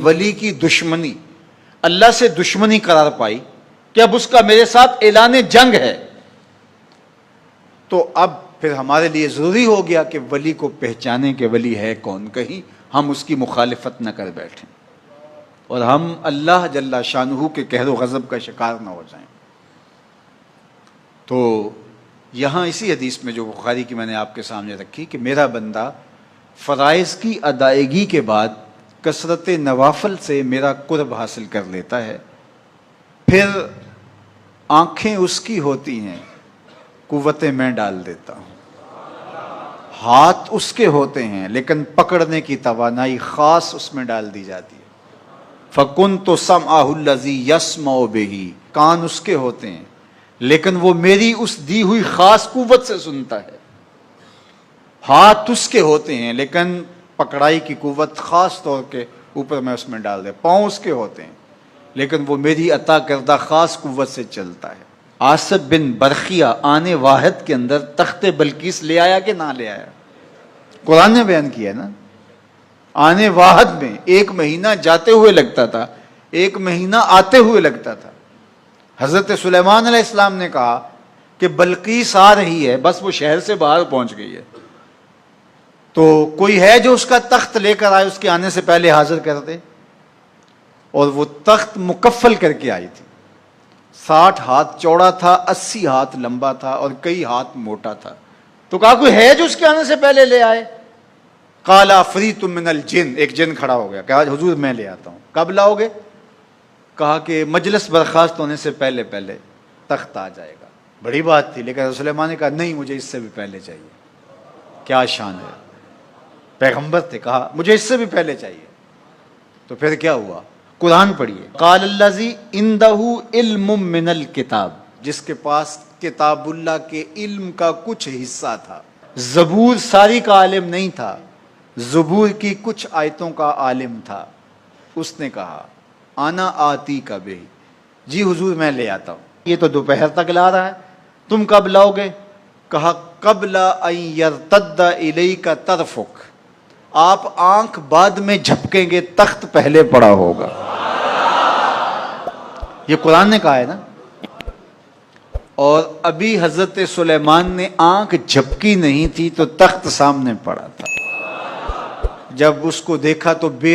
ولی کی دشمنی اللہ سے دشمنی قرار پائی کہ اب اس کا میرے ساتھ اعلان جنگ ہے، تو اب پھر ہمارے لیے ضروری ہو گیا کہ ولی کو پہچانے کہ ولی ہے کون، کہیں ہم اس کی مخالفت نہ کر بیٹھیں اور ہم اللہ جل شانہ کے قہر و غضب کا شکار نہ ہو جائیں۔ تو یہاں اسی حدیث میں جو بخاری کی میں نے آپ کے سامنے رکھی کہ میرا بندہ فرائض کی ادائیگی کے بعد کثرت نوافل سے میرا قرب حاصل کر لیتا ہے، پھر آنکھیں اس کی ہوتی ہیں، قوتیں میں ڈال دیتا ہوں، ہاتھ اس کے ہوتے ہیں لیکن پکڑنے کی توانائی خاص اس میں ڈال دی جاتی ہے۔ فَكُنْتُ سَمْعَهُ الَّذِي يَسْمَعُ بِهِ، کان اس کے ہوتے ہیں لیکن وہ میری اس دی ہوئی خاص قوت سے سنتا ہے۔ ہاتھ اس کے ہوتے ہیں لیکن پکڑائی کی قوت خاص طور کے اوپر میں اس میں ڈال دے۔ پاؤں اس کے ہوتے ہیں لیکن وہ میری عطا کردہ خاص قوت سے چلتا ہے۔ آصف بن برخیہ آنے واحد کے اندر تخت بلقیس لے آیا کہ نہ لے آیا؟ قرآن نے بیان کیا نا، آنے واحد میں 1 مہینہ جاتے ہوئے لگتا تھا، 1 مہینہ آتے ہوئے لگتا تھا۔ حضرت سلیمان علیہ السلام نے کہا کہ بلقیس آ رہی ہے، بس وہ شہر سے باہر پہنچ گئی ہے، تو کوئی ہے جو اس کا تخت لے کر آئے، اس کے آنے سے پہلے حاضر کر دے۔ اور وہ تخت مکفل کر کے آئی تھی، 60 ہاتھ چوڑا تھا، 80 ہاتھ لمبا تھا اور کئی ہاتھ موٹا تھا۔ تو کہا کوئی ہے جو اس کے آنے سے پہلے لے آئے؟ قال عفریت من الجن، ایک جن کھڑا ہو گیا، کہا حضور میں لے آتا ہوں۔ کب لاؤ گے؟ کہا کہ مجلس برخاست ہونے سے پہلے پہلے تخت آ جائے گا۔ بڑی بات تھی، لیکن سلیمان نے کہا نہیں، مجھے اس سے بھی پہلے چاہیے۔ کیا شان ہے، پیغمبر تھے، کہا مجھے اس سے بھی پہلے چاہیے۔ تو پھر کیا ہوا؟ قرآن پڑھیے، قال الذی عندہ علم من الکتاب، جس کے پاس کتاب اللہ کے علم کا کچھ حصہ تھا۔ زبور ساری کا عالم نہیں تھا، زبور کی کچھ آیتوں کا عالم تھا۔ اس نے کہا انا آتی کا بے، جی حضور میں لے آتا ہوں۔ یہ تو دوپہر تک لا رہا ہے، تم کب لاؤ گے؟ کہا قبل ان یرتد الیک طرفک، آپ آنکھ بعد میں جھپکیں گے، تخت پہلے پڑا ہوگا۔ یہ قرآن نے کہا ہے نا۔ اور ابھی حضرت سلیمان نے آنکھ جھپکی نہیں تھی تو تخت سامنے پڑا تھا۔ جب اس کو دیکھا تو بے